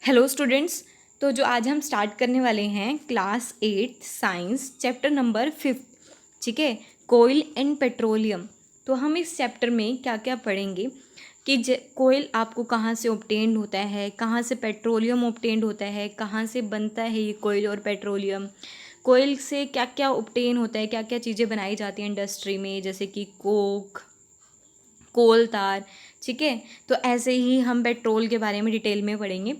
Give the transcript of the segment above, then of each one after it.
Hello students. तो जो आज हम स्टार्ट करने वाले हैं क्लास 8 साइंस चैप्टर नंबर 5, ठीक है, कोयल एंड पेट्रोलियम। तो हम इस चैप्टर में क्या क्या पढ़ेंगे कि कोयल आपको कहाँ से ऑब्टेन्ड होता है, कहाँ से पेट्रोलियम ऑब्टेन्ड होता है, कहाँ से बनता है ये कोयल और पेट्रोलियम, कोयल से क्या क्या ऑब्टेन होता है, क्या क्या चीज़ें बनाई जाती हैं इंडस्ट्री में, जैसे कि कोक, कोल तार, ठीक है। तो ऐसे ही हम पेट्रोल के बारे में डिटेल में पढ़ेंगे।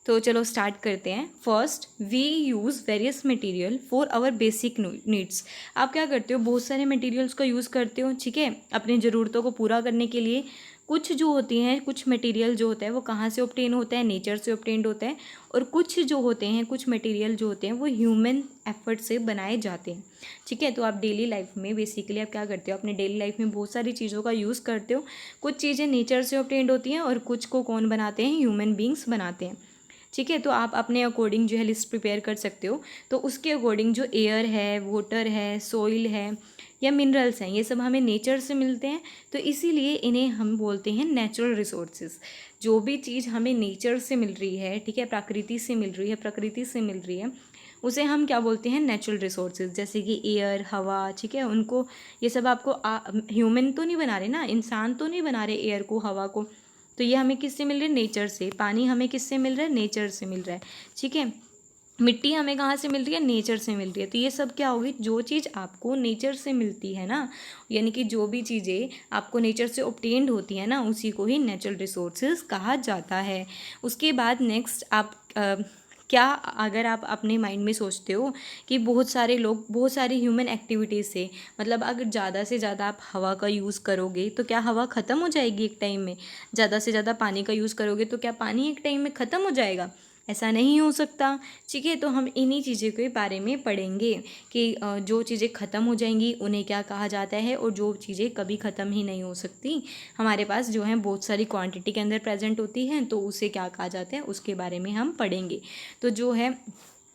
तो चलो स्टार्ट करते हैं। First, we use various material for our basic needs. आप क्या करते हो, बहुत सारे मटेरियल्स का यूज़ करते हो, ठीक है, अपनी ज़रूरतों को पूरा करने के लिए। कुछ जो होती हैं, कुछ मटेरियल जो होता है वो कहाँ से ऑब्टेन होता है, नेचर से ऑब्टेन्ड होता है। और कुछ जो होते हैं, कुछ मटेरियल जो होते हैं वो ह्यूमन एफर्ट से बनाए जाते हैं, ठीक है। तो आप डेली लाइफ में बेसिकली आप क्या करते हो, अपने डेली लाइफ में बहुत सारी चीज़ों का यूज़ करते हो। कुछ चीज़ें नेचर से ऑब्टेन्ड होती हैं और कुछ को कौन बनाते हैं, ह्यूमन बींग्स बनाते हैं, ठीक है। तो आप अपने अकॉर्डिंग जो है लिस्ट प्रिपेयर कर सकते हो। तो उसके अकॉर्डिंग जो एयर है, वाटर है, सॉइल है या मिनरल्स हैं, ये सब हमें नेचर से मिलते हैं। तो इसीलिए इन्हें हम बोलते हैं नेचुरल रिसोर्सेज। जो भी चीज़ हमें नेचर से मिल रही है, ठीक है, प्रकृति से मिल रही है, प्रकृति से मिल रही है, उसे हम क्या बोलते हैं, नेचुरल रिसोर्सेज। जैसे कि एयर, हवा, ठीक है, उनको ये सब आपको ह्यूमन तो नहीं बना रहे ना, इंसान तो नहीं बना रहे एयर को, हवा को। तो ये हमें किससे मिल रहा है, नेचर से। पानी हमें किससे मिल रहा है, नेचर से मिल रहा है, ठीक है। मिट्टी हमें कहाँ से मिल रही है, नेचर से मिल रही है। तो ये सब क्या होगी, जो चीज़ आपको नेचर से मिलती है ना, यानी कि जो भी चीज़ें आपको नेचर से ऑब्टेन्ड होती है ना, उसी को ही नेचुरल रिसोर्सेज कहा जाता है। उसके बाद नेक्स्ट आप क्या, अगर आप अपने माइंड में सोचते हो कि बहुत सारे लोग बहुत सारी ह्यूमन एक्टिविटीज़ से, मतलब अगर ज़्यादा से ज़्यादा आप हवा का यूज़ करोगे तो क्या हवा ख़त्म हो जाएगी एक टाइम में? ज़्यादा से ज़्यादा पानी का यूज़ करोगे तो क्या पानी एक टाइम में ख़त्म हो जाएगा? ऐसा नहीं हो सकता, ठीक है। तो हम इन्हीं चीज़ों के बारे में पढ़ेंगे कि जो चीज़ें ख़त्म हो जाएंगी उन्हें क्या कहा जाता है, और जो चीज़ें कभी ख़त्म ही नहीं हो सकती, हमारे पास जो है बहुत सारी क्वांटिटी के अंदर प्रेजेंट होती हैं, तो उसे क्या कहा जाता है, उसके बारे में हम पढ़ेंगे। तो जो है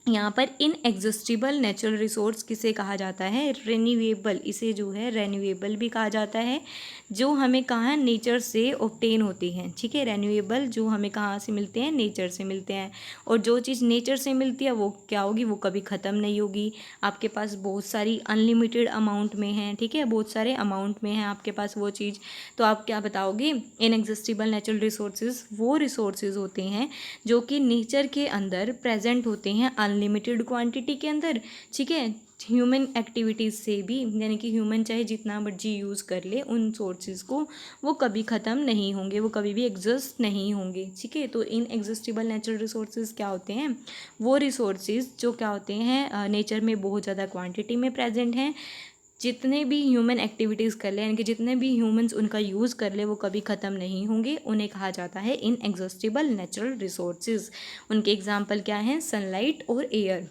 यहाँ पर इनएग्जॉस्टिबल नेचुरल रिसोर्स किसे कहा जाता है, रेन्यूएबल। इसे जो है रेन्यूएबल भी कहा जाता है, जो हमें कहाँ, नेचर से ऑब्टेन होती हैं, ठीक है। रेन्यूएबल जो हमें कहाँ से मिलते हैं, नेचर से मिलते हैं। और जो चीज़ नेचर से मिलती है वो क्या होगी, वो कभी ख़त्म नहीं होगी। आपके पास बहुत सारी अनलिमिटेड अमाउंट में है, ठीक है, बहुत सारे अमाउंट में है आपके पास वो चीज़। तो आप क्या बताओगे, इनएग्जॉस्टिबल नेचुरल रिसोर्सेज वो रिसोर्सेज होते हैं जो कि नेचर के अंदर प्रेजेंट होते हैं अनलिमिटेड क्वांटिटी के अंदर, ठीक है। ह्यूमन एक्टिविटीज़ से भी, यानी कि ह्यूमन चाहे जितना मर्जी यूज़ कर ले उन सोर्सेज को, वो कभी ख़त्म नहीं होंगे, वो कभी भी एग्जिस्ट नहीं होंगे, ठीक है। तो इन एग्जिस्टिबल नेचुरल रिसोर्सेज क्या होते हैं, वो रिसोर्सेज जो क्या होते हैं, नेचर में बहुत ज़्यादा क्वांटिटी में प्रेजेंट हैं। जितने भी ह्यूमन एक्टिविटीज़ कर ले, यानी कि जितने भी ह्यूमंस उनका यूज़ कर ले, वो कभी ख़त्म नहीं होंगे, उन्हें कहा जाता है इनएग्जॉस्टिबल नेचुरल रिसोर्सेज। उनके एग्जाम्पल क्या हैं, सनलाइट और एयर।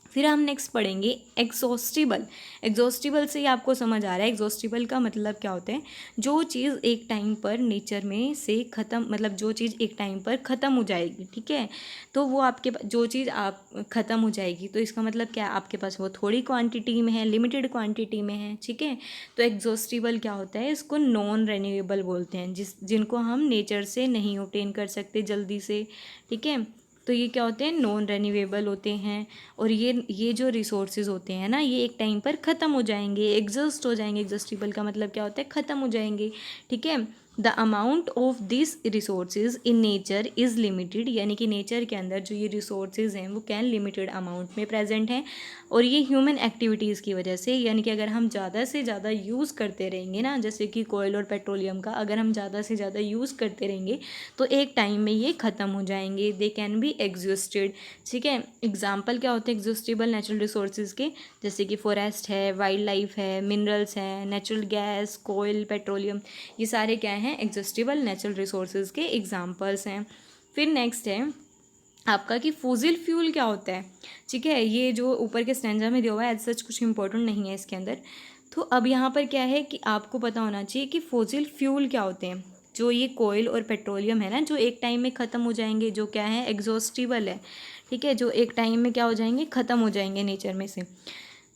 फिर हम नेक्स्ट पढ़ेंगे एग्जॉस्टिबल। एग्जॉस्टिबल से ही आपको समझ आ रहा है, एग्जॉस्टिबल का मतलब क्या होता है, जो चीज़ एक टाइम पर नेचर में से ख़त्म, मतलब जो चीज़ एक टाइम पर ख़त्म हो जाएगी, ठीक है। तो वो आपके जो चीज़ आप ख़त्म हो जाएगी, तो इसका मतलब क्या है, आपके पास वो थोड़ी क्वांटिटी में है, लिमिटेड क्वांटिटी में है, ठीक है। तो एग्जॉस्टिबल क्या होता है, इसको नॉन रेन्यूएबल बोलते हैं, जिनको हम नेचर से नहीं ऑब्टेन कर सकते जल्दी से, ठीक है। तो ये क्या होते हैं, नॉन रेन्यूएबल होते हैं। और ये जो रिसोर्सेज होते हैं ना, ये एक टाइम पर ख़त्म हो जाएंगे, एग्जॉस्ट हो जाएंगे। एग्जॉस्टिबल का मतलब क्या होता है, ख़त्म हो जाएंगे, ठीक है। The amount of this resources in nature is limited, यानी कि नेचर के अंदर जो ये रिसोर्सेज हैं वो क्या, लिमिटेड अमाउंट में प्रेजेंट हैं। और ये ह्यूमन एक्टिविटीज़ की वजह से, यानी कि अगर हम ज़्यादा से ज़्यादा यूज़ करते रहेंगे ना, जैसे कि कोयल और पेट्रोलियम का अगर हम ज़्यादा से ज़्यादा यूज़ करते रहेंगे तो एक टाइम में ये ख़त्म हो जाएंगे, दे कैन बी एग्जिस्टेड, ठीक है। एग्जाम्पल क्या होते हैं एग्जिस्टेबल नेचुरल रिसोर्सेज के, जैसे कि फॉरेस्ट है, वाइल्ड लाइफ है, मिनरल्स हैं, नेचुरल गैस, कोयल, पेट्रोलियम, ये सारे क्या हैं, एग्जिस्टेबल नेचुरल रिसोर्सेज के एग्जाम्पल्स हैं। फिर नेक्स्ट है आपका कि फॉसिल फ्यूल क्या होता है, ठीक है। ये जो ऊपर के स्टैंजा में दिया हुआ है, एज सच कुछ इंपॉर्टेंट नहीं है इसके अंदर। तो अब यहाँ पर क्या है कि आपको पता होना चाहिए कि फॉसिल फ्यूल क्या होते हैं। जो ये कोयल और पेट्रोलियम है ना, जो एक टाइम में ख़त्म हो जाएंगे, जो क्या है, एग्जॉस्टिबल है, ठीक है, जो एक टाइम में क्या हो जाएंगे, ख़त्म हो जाएंगे नेचर में से।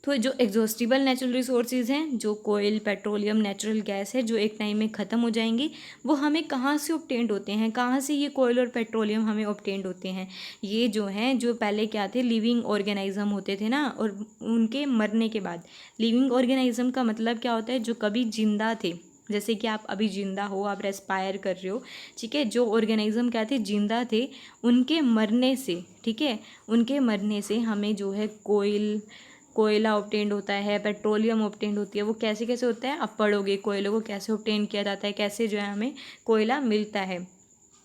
तो जो एग्जॉस्टिबल नेचुरल रिसोर्सेज हैं, जो कोयल, पेट्रोलियम, नेचुरल गैस है, जो एक टाइम में ख़त्म हो जाएंगी, वो हमें कहाँ से ऑब्टेन्ड होते हैं, कहाँ से ये कोयल और पेट्रोलियम हमें ऑब्टेन्ड होते हैं? ये जो हैं, जो पहले क्या थे, लिविंग ऑर्गेनिज्म होते थे ना, और उनके मरने के बाद, लिविंग ऑर्गेनिज्म का मतलब क्या होता है, जो कभी जिंदा थे, जैसे कि आप अभी जिंदा हो, आप रेस्पायर कर रहे हो, ठीक है, जो ऑर्गेनिज्म क्या थे, जिंदा थे, उनके मरने से, ठीक है, उनके मरने से हमें जो है कोयला ऑब्टेन्ड होता है, पेट्रोलियम ऑब्टेन्ड होती है। वो कैसे कैसे होता है, आप पढ़ोगे कोयले को कैसे ऑब्टेन किया जाता है, कैसे जो है हमें कोयला मिलता है,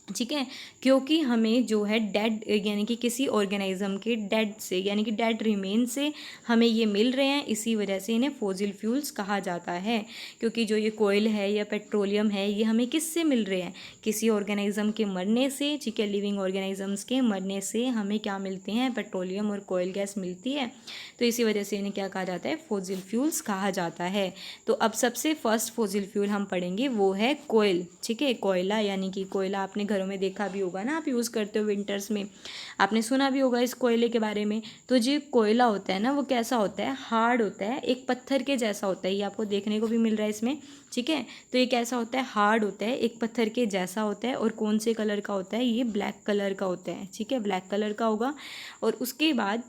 ठीक है। क्योंकि हमें जो है डेड, यानी कि किसी ऑर्गेनिज्म के डेड से, यानी कि डेड रिमेन से हमें ये मिल रहे हैं, इसी वजह से इन्हें फॉसिल फ्यूल्स कहा जाता है। क्योंकि जो ये कोयल है या पेट्रोलियम है, ये हमें किससे मिल रहे हैं, किसी ऑर्गेनिज्म के मरने से, ठीक है, लिविंग ऑर्गेनिजम्स के मरने से हमें क्या मिलते हैं, पेट्रोलियम और कोयल गैस मिलती है। तो इसी वजह से इन्हें क्या कहा जाता है, फॉसिल फ्यूल्स कहा जाता है। तो अब सबसे फर्स्ट फॉसिल फ्यूल हम पढ़ेंगे वो है कोयल, ठीक है, कोयला, यानी कि कोयला आपने घरों में देखा भी होगा ना, आप यूज़ करते हो विंटर्स में, आपने सुना भी होगा इस कोयले के बारे में। तो जो कोयला होता है ना, वो कैसा होता है, हार्ड होता है, एक पत्थर के जैसा होता है, ये आपको देखने को भी मिल रहा है इसमें, ठीक है। तो ये कैसा होता है, हार्ड होता है, एक पत्थर के जैसा होता है, और कौन से कलर का होता है, ये ब्लैक कलर का होता है, ठीक है, ब्लैक कलर का होगा। और उसके बाद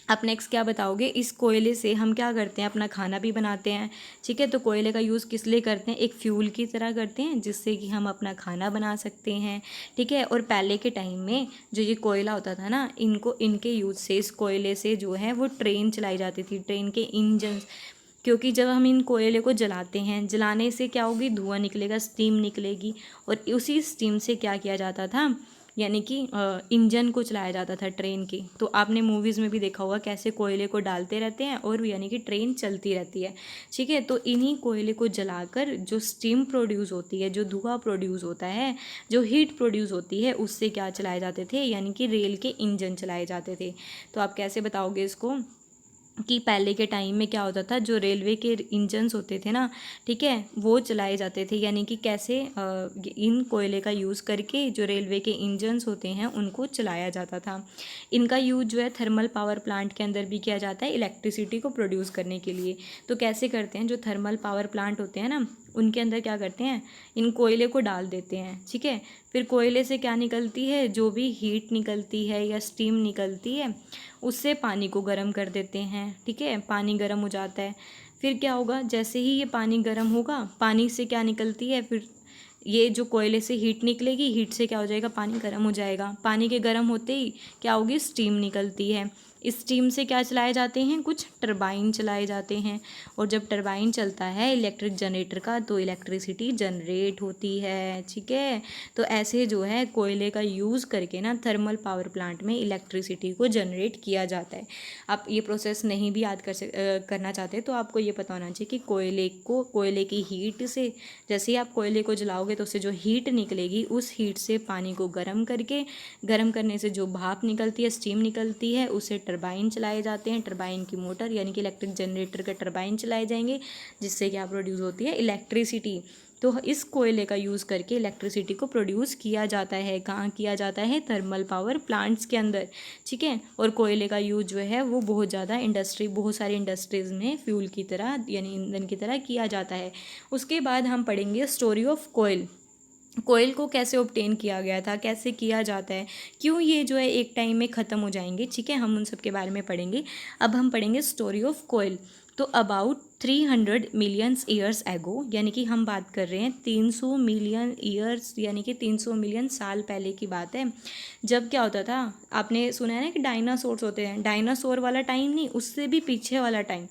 आप नेक्स्ट क्या बताओगे, इस कोयले से हम क्या करते हैं, अपना खाना भी बनाते हैं, ठीक है। तो कोयले का यूज़ किस लिए करते हैं, एक फ्यूल की तरह करते हैं, जिससे कि हम अपना खाना बना सकते हैं, ठीक है। और पहले के टाइम में जो ये कोयला होता था ना, इनके यूज़ से, इस कोयले से जो है वो ट्रेन चलाई जाती थी, ट्रेन के इंजन। क्योंकि जब हम इन कोयले को जलाते हैं, जलाने से क्या होगी, धुआं निकलेगा, स्टीम निकलेगी, और उसी स्टीम से क्या किया जाता था, यानी कि इंजन को चलाया जाता था ट्रेन की। तो आपने मूवीज़ में भी देखा होगा कैसे कोयले को डालते रहते हैं और यानी कि ट्रेन चलती रहती है, ठीक है। तो इन्हीं कोयले को जलाकर जो स्टीम प्रोड्यूस होती है, जो धुआं प्रोड्यूस होता है, जो हीट प्रोड्यूस होती है, उससे क्या चलाए जाते थे, यानी कि रेल के इंजन चलाए जाते थे। तो आप कैसे बताओगे इसको कि पहले के टाइम में क्या होता था, जो रेलवे के इंजन्स होते थे ना, ठीक है, वो चलाए जाते थे, यानी कि कैसे इन कोयले का यूज़ करके जो रेलवे के इंजन्स होते हैं उनको चलाया जाता था। इनका यूज़ जो है थर्मल पावर प्लांट के अंदर भी किया जाता है, इलेक्ट्रिसिटी को प्रोड्यूस करने के लिए। तो कैसे करते हैं, जो थर्मल पावर प्लांट होते हैं ना, उनके अंदर क्या करते हैं, इन कोयले को डाल देते हैं, ठीक है। फिर कोयले से क्या निकलती है, जो भी हीट निकलती है या स्टीम निकलती है, उससे पानी को गर्म कर देते हैं, ठीक है, पानी गर्म हो जाता है। फिर क्या होगा, जैसे ही ये पानी गर्म होगा, पानी से क्या निकलती है, फिर ये जो कोयले से हीट निकलेगी, हीट से क्या हो जाएगा, पानी गर्म हो जाएगा, पानी के गर्म होते ही क्या होगी, स्टीम निकलती है। इस स्टीम से क्या चलाए जाते हैं, कुछ टरबाइन चलाए जाते हैं, और जब टरबाइन चलता है इलेक्ट्रिक जनरेटर का, तो इलेक्ट्रिसिटी जनरेट होती है, ठीक है। तो ऐसे जो है कोयले का यूज़ करके ना थर्मल पावर प्लांट में इलेक्ट्रिसिटी को जनरेट किया जाता है। आप ये प्रोसेस नहीं भी याद करना चाहते तो आपको ये पता होना चाहिए कि कोयले की हीट से, जैसे ही आप कोयले को जलाओगे तो उससे जो हीट निकलेगी, उस हीट से पानी को गर्म करने से जो भाप निकलती है, स्टीम निकलती है, उसे टरबाइन चलाए जाते हैं, टरबाइन की मोटर, यानी कि इलेक्ट्रिक जनरेटर के टरबाइन चलाए जाएंगे, जिससे क्या प्रोड्यूस होती है, इलेक्ट्रिसिटी। तो इस कोयले का यूज़ करके इलेक्ट्रिसिटी को प्रोड्यूस किया जाता है, कहाँ किया जाता है, थर्मल पावर प्लांट्स के अंदर, ठीक है। और कोयले का यूज़ जो है वो बहुत ज़्यादा बहुत सारी इंडस्ट्रीज़ में फ्यूल की तरह, यानी ईंधन की तरह किया जाता है। उसके बाद हम पढ़ेंगे स्टोरी ऑफ कोयल। कोयल को कैसे ऑब्टेन किया गया था, कैसे किया जाता है, क्यों ये जो है एक टाइम में ख़त्म हो जाएंगे, ठीक है, हम उन सब के बारे में पढ़ेंगे। अब हम पढ़ेंगे स्टोरी ऑफ कोयल। तो अबाउट 300 मिलियंस ईयर्स एगो, यानी कि हम बात कर रहे हैं 300 मिलियन ईयर्स, यानी कि 300 मिलियन साल पहले की बात है। जब क्या होता था, आपने सुना है ना कि डायनासोर्स होते हैं, डायनासोर वाला टाइम नहीं, उससे भी पीछे वाला टाइम,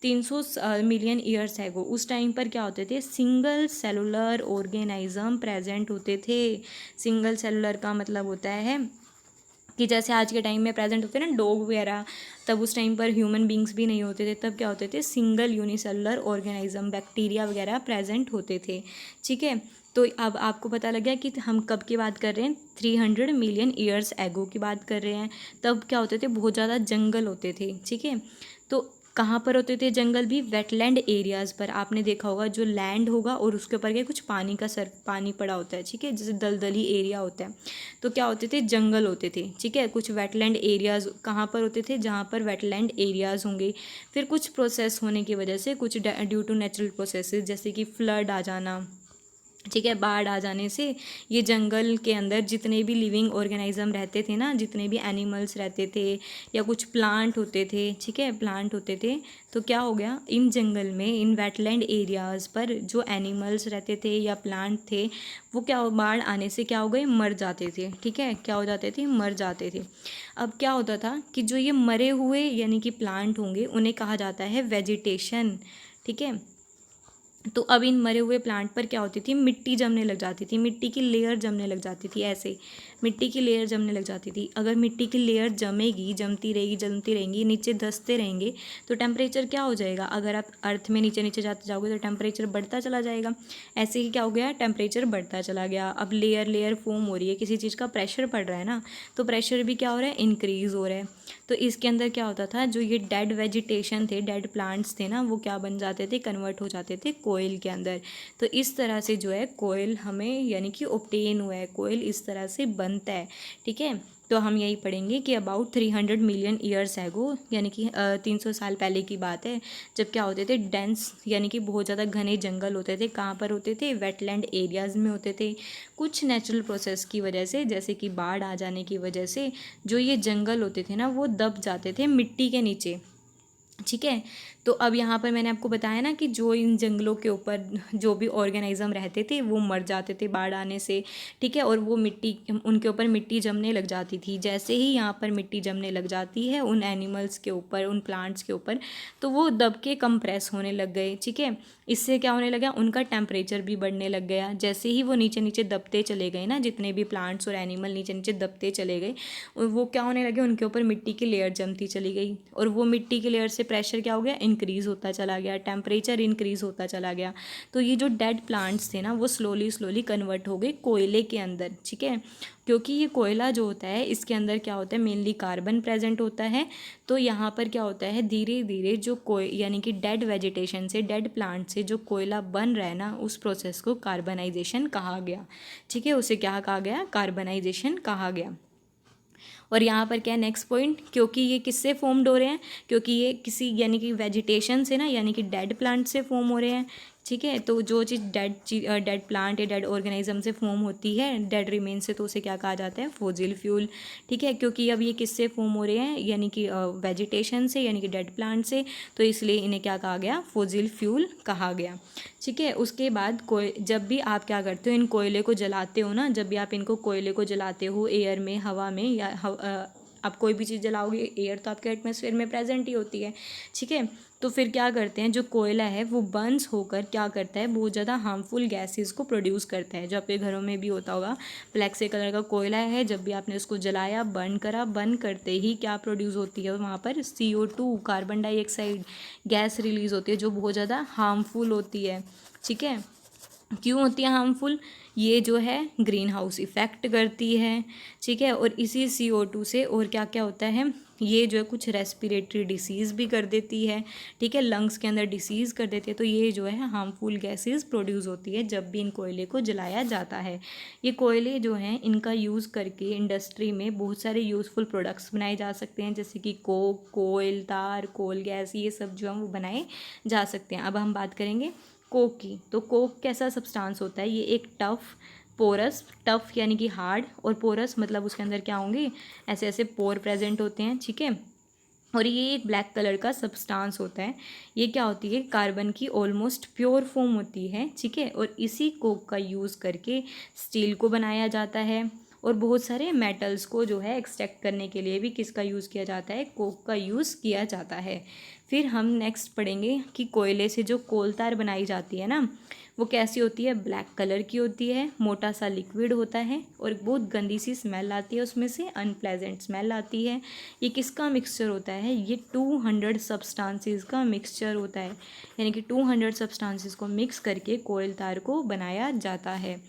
300 मिलियन ईयर्स है वो, उस टाइम पर क्या होते थे, सिंगल सेलुलर ऑर्गेनिज्म प्रेजेंट होते थे। सिंगल सेलुलर का मतलब होता है कि जैसे आज के टाइम में प्रेजेंट होते हैं ना डॉग वगैरह, तब उस टाइम पर ह्यूमन बींग्स भी नहीं होते थे, तब क्या होते थे, सिंगल यूनिसेलुलर ऑर्गेनिज्म, बैक्टीरिया वगैरह प्रेजेंट होते थे, ठीक है। तो अब आपको पता लग गया कि हम कब की बात कर रहे हैं, 300 मिलियन ईयर्स एगो की बात कर रहे हैं। तब क्या होते थे, बहुत ज़्यादा जंगल होते थे, ठीक है। तो कहाँ पर होते थे जंगल भी, वेटलैंड एरियाज़ पर। आपने देखा होगा जो लैंड होगा और उसके ऊपर क्या कुछ पानी का पानी पड़ा होता है, ठीक है, जैसे दलदली एरिया होता है, तो क्या होते थे, जंगल होते थे, ठीक है। कुछ वेटलैंड एरियाज़ कहाँ पर होते थे, जहाँ पर वेटलैंड एरियाज़ होंगे। फिर कुछ प्रोसेस होने की वजह से, कुछ ड्यू टू नेचुरल प्रोसेसेस जैसे कि फ्लड आ जाना, ठीक है, बाढ़ आ जाने से ये जंगल के अंदर जितने भी लिविंग ऑर्गेनिज्म रहते थे ना, जितने भी एनिमल्स रहते थे या कुछ प्लांट होते थे, ठीक है, प्लांट होते थे, तो क्या हो गया, इन जंगल में, इन वेटलैंड एरियाज़ पर जो एनिमल्स रहते थे या प्लांट थे वो क्या बाढ़ आने से क्या हो गए, मर जाते थे, ठीक है, क्या हो जाते थे, मर जाते थे। अब क्या होता था कि जो ये मरे हुए यानी कि प्लांट होंगे उन्हें कहा जाता है वेजिटेशन, ठीक है। तो अब इन मरे हुए प्लांट पर क्या होती थी, मिट्टी जमने लग जाती थी, मिट्टी की लेयर जमने लग जाती थी, ऐसे मिट्टी की लेयर जमने लग जाती थी। अगर मिट्टी की लेयर जमेगी, जमती रहेंगी, नीचे धंसते रहेंगे तो टेम्परेचर क्या हो जाएगा, अगर आप अर्थ में नीचे नीचे जाते जाओगे तो टेम्परेचर बढ़ता चला जाएगा। ऐसे ही क्या हो गया, टेम्परेचर बढ़ता चला गया। अब लेयर लेयर फॉर्म हो रही है, किसी चीज़ का प्रेशर पड़ रहा है ना, तो प्रेशर भी क्या हो रहा है, इंक्रीज़ हो रहा है। तो इसके अंदर क्या होता था, जो ये डेड वेजिटेशन थे, डेड प्लांट्स थे ना, वो क्या बन जाते थे, कन्वर्ट हो जाते थे कोयल के अंदर। तो इस तरह से जो है कोयल हमें यानी कि ऑब्टेन हुआ है, कोयल इस तरह से बनता है, ठीक है। तो हम यही पढ़ेंगे कि अबाउट 300 मिलियन ईयर्स एगो, यानी कि 300 साल पहले की बात है, जब क्या होते थे, डेंस यानी कि बहुत ज़्यादा घने जंगल होते थे। कहाँ पर होते थे, वेटलैंड एरियाज़ में होते थे। कुछ नेचुरल प्रोसेस की वजह से, जैसे कि बाढ़ आ जाने की वजह से जो ये जंगल होते थे ना, वो दब जाते थे मिट्टी के नीचे, ठीक है। तो अब यहाँ पर मैंने आपको बताया ना कि जो इन जंगलों के ऊपर जो भी ऑर्गेनिज्म रहते थे वो मर जाते थे बाढ़ आने से, ठीक है, और वो मिट्टी, उनके ऊपर मिट्टी जमने लग जाती थी। जैसे ही यहाँ पर मिट्टी जमने लग जाती है उन एनिमल्स के ऊपर, उन प्लांट्स के ऊपर, तो वो दब के कंप्रेस होने लग गए, ठीक है। इससे क्या होने लगा, उनका टेम्परेचर भी बढ़ने लग गया। जैसे ही वो नीचे नीचे दबते चले गए ना, जितने भी प्लांट्स और एनिमल नीचे नीचे दबते चले गए, वो क्या होने लगे, उनके ऊपर मिट्टी की लेयर जमती चली गई, और वो मिट्टी की लेयर से प्रेशर क्या हो गया, इंक्रीज़ होता चला गया, टेम्परेचर इंक्रीज़ होता चला गया। तो ये जो डेड प्लांट्स थे ना, वो स्लोली स्लोली कन्वर्ट हो गए कोयले के अंदर, ठीक है। क्योंकि ये कोयला जो होता है, इसके अंदर क्या होता है, मेनली कार्बन प्रेजेंट होता है। तो यहाँ पर क्या होता है, धीरे धीरे जो यानी कि डेड वेजिटेशन से, डेड प्लांट से जो कोयला बन रहा है ना, उस प्रोसेस को कार्बनाइजेशन कहा गया, ठीक है। उसे क्या कहा गया, कार्बनाइजेशन कहा गया। और यहाँ पर क्या है, नेक्स्ट पॉइंट, क्योंकि ये किससे फॉर्म्ड हो रहे हैं, क्योंकि ये किसी यानी कि वेजिटेशन से ना, यानी कि डेड प्लांट से फॉर्म हो रहे हैं, ठीक है। तो जो चीज़ डेड प्लांट या डेड ऑर्गेनिज्म से फॉर्म होती है, डेड रिमेन से, तो उसे क्या कहा जाता है, फॉसिल फ्यूल, ठीक है। क्योंकि अब ये किससे फॉर्म हो रहे हैं, यानी कि वेजिटेशन से, यानी कि डेड प्लांट से, तो इसलिए इन्हें क्या कहा गया, फॉसिल फ्यूल कहा गया, ठीक है। उसके बाद जब भी आप क्या करते हो, इन कोयले को जलाते हो ना, जब भी आप इनको कोयले को जलाते हो एयर में, हवा में, या आप कोई भी चीज़ जलाओगे, एयर तो आपके एटमॉस्फेयर में प्रेजेंट ही होती है, ठीक है। तो फिर क्या करते हैं, जो कोयला है वो बर्न्स होकर क्या करता है, बहुत ज़्यादा हार्मफुल गैसेस को प्रोड्यूस करता है, जो आपके घरों में भी होता होगा। ब्लैक से कलर का कोयला है, जब भी आपने उसको जलाया, बर्न करा, बर्न करते ही क्या प्रोड्यूस होती है वहाँ पर, CO2, carbon dioxide gas release होती है, जो बहुत ज़्यादा हार्मफुल होती है, ठीक है। क्यों होती है हार्मफुल, ये जो है ग्रीन हाउस इफ़ेक्ट करती है, ठीक है। और इसी CO2 से और क्या क्या होता है, ये जो है कुछ रेस्पिरेटरी डिसीज़ भी कर देती है, ठीक है, लंग्स के अंदर डिसीज़ कर देती है। तो ये जो है हार्मफुल गैसेस प्रोड्यूस होती है जब भी इन कोयले को जलाया जाता है। ये कोयले जो हैं, इनका यूज़ करके इंडस्ट्री में बहुत सारे यूज़फुल प्रोडक्ट्स बनाए जा सकते हैं, जैसे कि कोक, कोयल, तार, कोल गैस, ये सब जो है वो बनाए जा सकते हैं। अब हम बात करेंगे कोक की। तो कोक कैसा सब्सटेंस होता है, ये एक टफ यानी कि हार्ड, और पोरस मतलब उसके अंदर क्या होंगे, ऐसे ऐसे पोर प्रेजेंट होते हैं, ठीक है। और ये एक ब्लैक कलर का सब्सटेंस होता है। ये क्या होती है, कार्बन की ऑलमोस्ट प्योर फॉर्म होती है, ठीक है। और इसी कोक का यूज़ करके स्टील को बनाया जाता है, और बहुत सारे मेटल्स को जो है एक्सट्रैक्ट करने के लिए भी किसका यूज़ किया जाता है, कोक का यूज़ किया जाता है। फिर हम नेक्स्ट पढ़ेंगे कि कोयले से जो कोलतार बनाई जाती है ना, वो कैसी होती है, ब्लैक कलर की होती है, मोटा सा लिक्विड होता है, और बहुत गंदी सी स्मेल आती है उसमें से, अनप्लेजेंट स्मेल आती है। ये किसका मिक्सचर होता है, ये 200 सब्सटेंसेस का मिक्सचर होता है, यानी कि 200 सब्सटेंसेस को मिक्स करके कोयलतार को बनाया जाता है,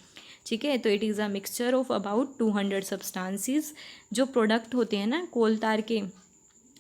ठीक है। तो it is a mixture of about 200 substances. जो प्रोडक्ट होते हैं ना कोलतार के,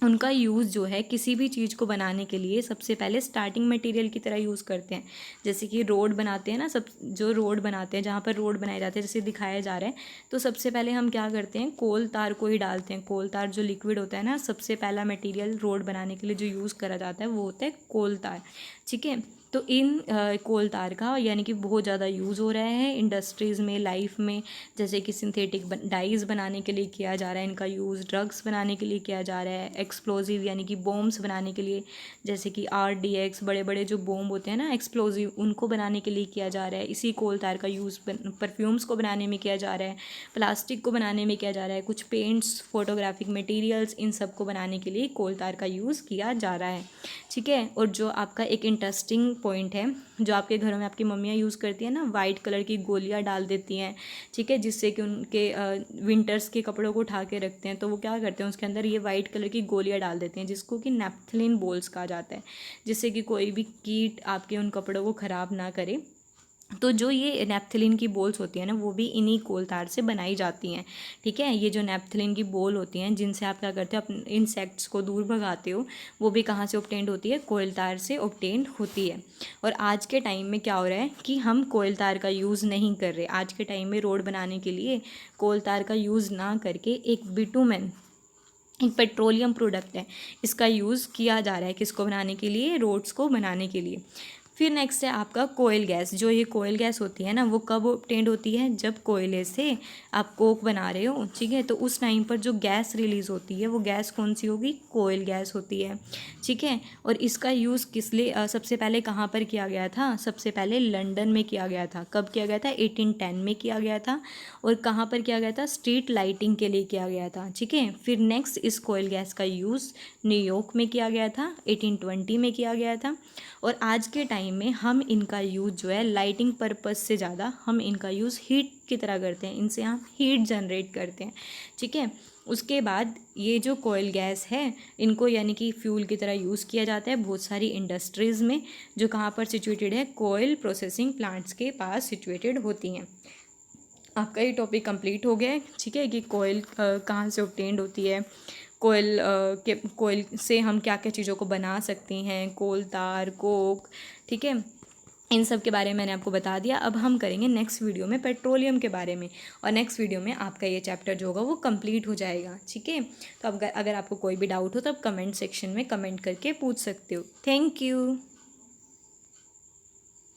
उनका यूज़ जो है किसी भी चीज़ को बनाने के लिए सबसे पहले स्टार्टिंग मटेरियल की तरह यूज़ करते हैं। जैसे कि रोड बनाते हैं ना, सब जो रोड बनाते हैं, जहाँ पर रोड बनाए जाते हैं, जैसे दिखाया जा रहा है, तो सबसे पहले हम क्या करते हैं, कोल तार को ही डालते हैं। कोल तार जो लिक्विड होता है ना, सबसे पहला मटेरियल रोड बनाने के लिए जो यूज़ करा जाता है वो होता है कोल तार। ठीक है, तो इन कोल तार का यानी कि बहुत ज़्यादा यूज़ हो रहा है इंडस्ट्रीज़ में, लाइफ में। जैसे कि सिंथेटिक डाइज़ बनाने के लिए किया जा रहा है इनका यूज़, ड्रग्स बनाने के लिए किया जा रहा है, एक्सप्लोजिव यानी कि बॉम्ब्स बनाने के लिए, जैसे कि RDX, बड़े बड़े जो बॉम्ब होते हैं ना एक्सप्लोजिव, उनको बनाने के लिए किया जा रहा है। इसी कोल तार का यूज़ परफ्यूम्स को बनाने में किया जा रहा है, प्लास्टिक को बनाने में किया जा रहा है, कुछ पेंट्स, फोटोग्राफिक मटेरियल्स, इन सब को बनाने के लिए कोल तार का यूज़ किया जा रहा है। ठीक है, और जो आपका एक इंटरेस्टिंग पॉइंट है, जो आपके घरों में आपकी मम्मियाँ यूज़ करती हैं ना, वाइट कलर की गोलियाँ डाल देती हैं, ठीक है, जिससे कि उनके विंटर्स के कपड़ों को उठा के रखते हैं, तो वो क्या करते हैं, उसके अंदर ये वाइट कलर की गोलियाँ डाल देते हैं, जिसको कि नैप्थलीन बॉल्स कहा जाता है, जिससे कि कोई भी कीट आपके उन कपड़ों को ख़राब ना करे। तो जो ये नैप्थलीन की बॉल्स होती हैं ना, वो भी इन्हीं कोल तार से बनाई जाती हैं। ठीक है, ये जो नैप्थलीन की बॉल होती हैं, जिनसे आप क्या करते हो, अपने इंसेक्ट्स को दूर भगाते हो, वो भी कहाँ से ऑब्टेंड होती है, कोयल तार से ऑब्टेंड होती है। और आज के टाइम में क्या हो रहा है कि हम कोयल तार का यूज़ नहीं कर रहे। आज के टाइम में रोड बनाने के लिए कोयल तार का यूज़ ना करके एक बिटुमेन, एक पेट्रोलियम प्रोडक्ट है, इसका यूज़ किया जा रहा है। किसको बनाने के लिए, रोड्स को बनाने के लिए। फिर नेक्स्ट है आपका कोयल गैस। जो ये कोयल गैस होती है ना, वो कब ऑब्टेंड होती है, जब कोयले से आप कोक बना रहे हो, ठीक है, तो उस टाइम पर जो गैस रिलीज़ होती है, वो गैस कौन सी होगी, कोयल गैस होती है। ठीक है, और इसका यूज़ किस लिए सबसे पहले कहाँ पर किया गया था, सबसे पहले लंदन में किया गया था। कब किया गया था, 1810 में किया गया था। और कहाँ पर किया गया था, स्ट्रीट लाइटिंग के लिए किया गया था। ठीक है, फिर नेक्स्ट इस कोयल गैस का यूज़ न्यूयॉर्क में किया गया था, 1820 में किया गया था। और आज के टाइम में हम इनका यूज़ जो है लाइटिंग पर्पस से ज़्यादा हम इनका यूज़ हीट की तरह करते हैं, इनसे हम हीट जनरेट करते हैं। ठीक है, उसके बाद ये जो कोयल गैस है, इनको यानी कि फ्यूल की तरह यूज़ किया जाता है बहुत सारी इंडस्ट्रीज़ में, जो कहाँ पर सिचुएटेड है, कोयल प्रोसेसिंग प्लांट्स के पास सिचुएटेड होती हैं। आपका ये टॉपिक कंप्लीट हो गया है। ठीक है, कि कोयल कहाँ से ऑब्टेंड होती है, कोयल के कोयल से हम क्या क्या चीज़ों को बना सकते हैं, कोल तार, कोक। ठीक है, इन सब के बारे में मैंने आपको बता दिया। अब हम करेंगे नेक्स्ट वीडियो में पेट्रोलियम के बारे में, और नेक्स्ट वीडियो में आपका ये चैप्टर जो होगा वो कंप्लीट हो जाएगा। ठीक है, तो अब अगर आपको कोई भी डाउट हो तो आप कमेंट सेक्शन में कमेंट करके पूछ सकते हो। Thank you.